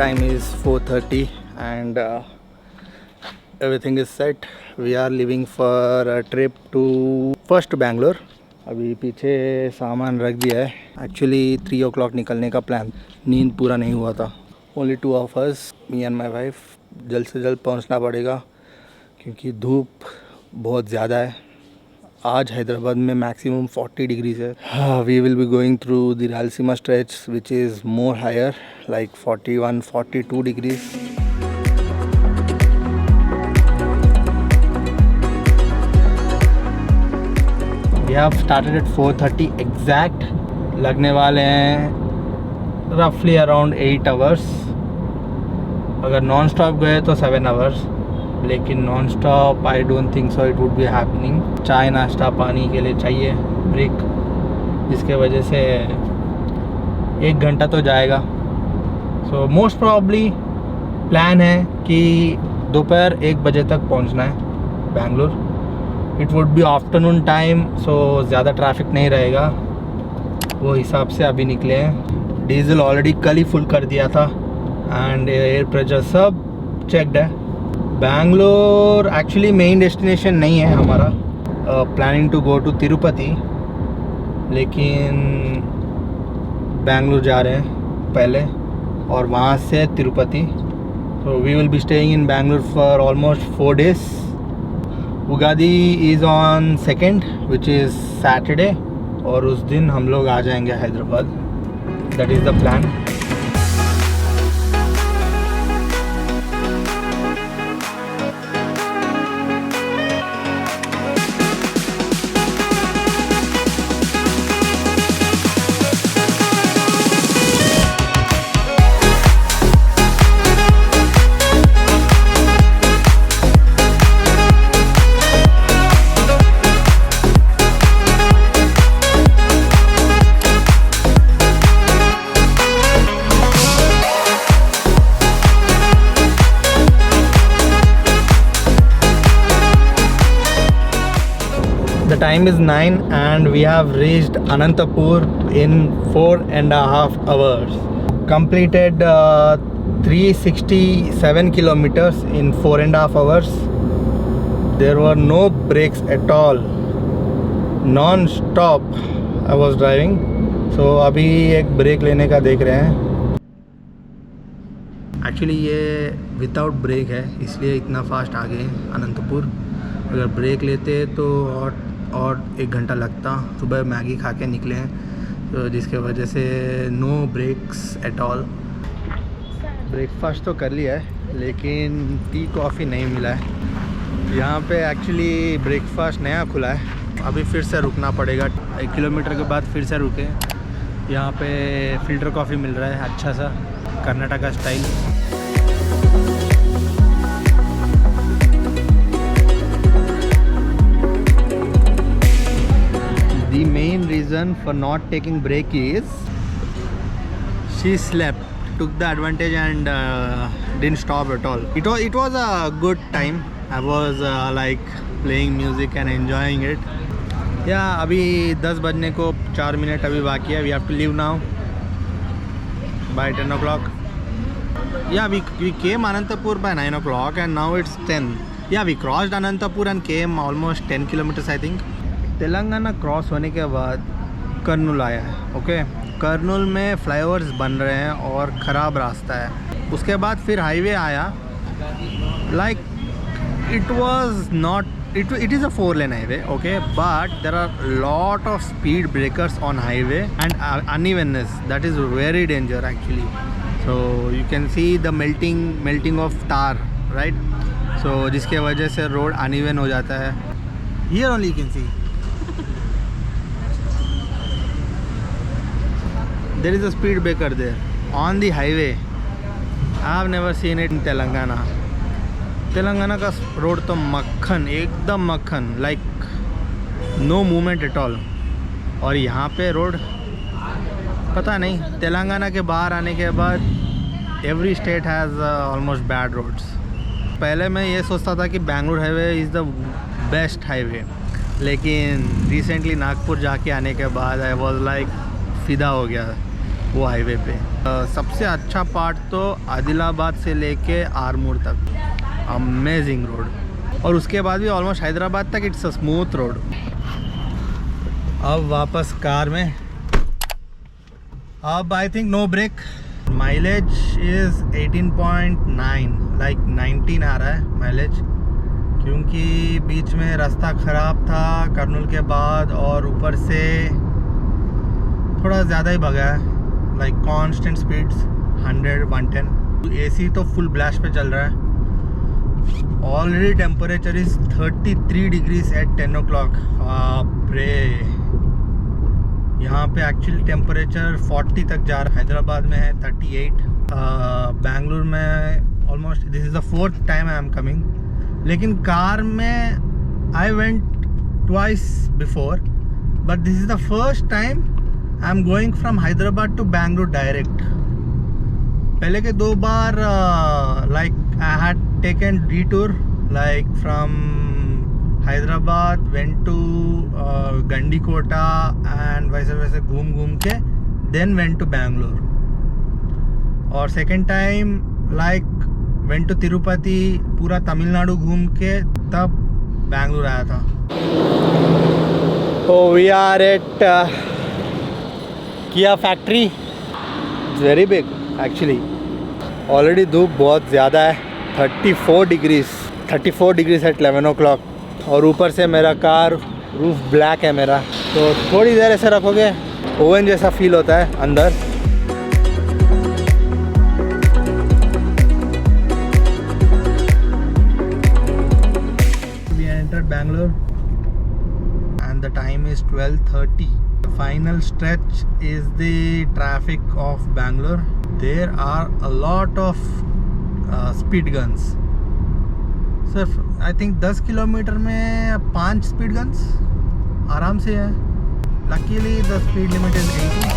time is 4:30 and everything is set. We are leaving for a trip to first Bangalore. अभी पीछे सामान रख दिया है. Actually 3 o'clock निकलने का प्लान, नींद पूरा नहीं हुआ था. Only 2 of us, me and my wife. जल्द से जल्द पहुंचना पड़ेगा क्योंकि धूप बहुत ज़्यादा है. आज हैदराबाद में मैक्सिमम 40 डिग्रीज है. We will be going through the Rayalaseema stretch which is more higher like 41-42 degrees. We have started at 4:30 exact. लगने वाले हैं रफली अराउंड 8 आवर्स. अगर नॉन स्टॉप गए तो 7 आवर्स, लेकिन non stop I don't think so it would be happening. चाय नाश्ता पानी के लिए चाहिए ब्रेक, जिसके वजह से 1 घंटा तो जाएगा. सो मोस्ट प्रॉब्ली प्लान है कि दोपहर 1 बजे तक पहुंचना है Bangalore. It would be afternoon time, so ज़्यादा ट्रैफिक नहीं रहेगा. वो हिसाब से अभी निकले हैं. डीजल ऑलरेडी कल ही फुल कर दिया था एंड एयर प्रेशर सब चेकड है. बैंगलोर एक्चुअली मेन डेस्टिनेशन नहीं है हमारा. Planning to go to Tirupati, लेकिन बैंगलोर जा रहे हैं पहले और वहाँ से Tirupati. So we will be staying in Bangalore for almost 4 days. Ugadi is on 2nd which is Saturday, और उस दिन हम लोग आ जाएंगे Hyderabad. That is the plan. The time is 9 and we have reached Anantapur in 4.5 hours. Completed 367 kilometers in 4.5 hours. There were no breaks at all. Non-stop I was driving. So अभी एक break लेने का देख रहे हैं. Actually ये without break है, इसलिए इतना फास्ट आ गए अनंतपुर. अगर ब्रेक लेते तो और 1 घंटा लगता. सुबह मैगी खा के निकले हैं, तो जिसके वजह से no breaks at all. Breakfast तो कर लिया है, लेकिन टी कॉफ़ी नहीं मिला है यहाँ पे. एक्चुअली ब्रेकफास्ट नया खुला है, अभी फिर से रुकना पड़ेगा. 1 किलोमीटर के बाद फिर से रुके. यहाँ पे फ़िल्टर कॉफ़ी मिल रहा है अच्छा सा, Karnataka style. The main reason for not taking break is she slept, took the advantage and didn't stop at all. It was a good time. I was like playing music and enjoying it. Yeah, अभी 10 बजने को 4 minute अभी बाकी है. We have to leave now by 10 o'clock. Yeah, we came Anantapur by 9 o'clock and now it's 10. Yeah, we crossed Anantapur and came almost 10 kilometers I think. Telangana cross होने के बाद कर्नूल आया है. ओके, कर्नूल में फ्लाईओवर्स बन रहे हैं और ख़राब रास्ता है. उसके बाद फिर हाईवे आया. Like it was not, it is a 4-lane highway, okay, but there are lot of speed breakers on highway and unevenness that is very danger actually. So you can see the melting of tar, right? So जिसके वजह से road uneven हो जाता है. Here only you can see there is a speed breaker there on the highway. I have never seen it in Telangana. Telangana का road तो मक्खन, एकदम मक्खन, like no movement at all. और यहाँ पे रोड पता नहीं, तेलंगाना के बाहर आने के बाद every state has almost bad roads. पहले मैं ये सोचता था कि Bangalore highway is the best highway, लेकिन रिसेंटली नागपुर जाके आने के बाद आई वाज लाइक फ़िदा हो गया. वो हाईवे पे। सबसे अच्छा पार्ट तो आदिलाबाद से लेके आरमूर तक अमेजिंग रोड, और उसके बाद भी ऑलमोस्ट हैदराबाद तक इट्स अ स्मूथ रोड। अब वापस कार में, अब I think no break. Mileage is 18.9, like 19 आ रहा है माइलेज, क्योंकि बीच में रास्ता ख़राब था कर्नूल के बाद, और ऊपर से थोड़ा ज़्यादा ही भगा है, लाइक कांस्टेंट स्पीड्स 100 110। एसी तो फुल ब्लास्ट पे चल रहा है। Already temperature is 33 degrees eight 10 o'clock। बाप रे, यहाँ पे एक्चुअली टेम्परेचर 40 तक जा रहा है। हैदराबाद में है 38। बेंगलुरु में almost this is the 4th time I am coming, लेकिन कार में I went twice before, but this is the first time I am going from Hyderabad to Bengaluru direct. पहले के 2 बार like I had taken detour, like from Hyderabad went to Gandikota and वैसे घूम के then went to Bengaluru. और second time like went to Tirupati, पूरा तमिलनाडु घूम के तब बेंगलुरु आया था। तो वी आर एट किया factory, very big actually. Already धूप बहुत ज़्यादा है, 34 डिग्रीज एट 11 o'clock, और ऊपर से मेरा कार रूफ ब्लैक है मेरा, तो थोड़ी देर ऐसे रखोगे ओवन जैसा फील होता है अंदर। We entered Bangalore and the time is 12:30. The final stretch is the traffic of Bangalore. There are a lot of speed guns. सिर्फ आई थिंक 10 किलोमीटर में 5 स्पीड गन्स आराम से है। Luckily the speed limit is 80।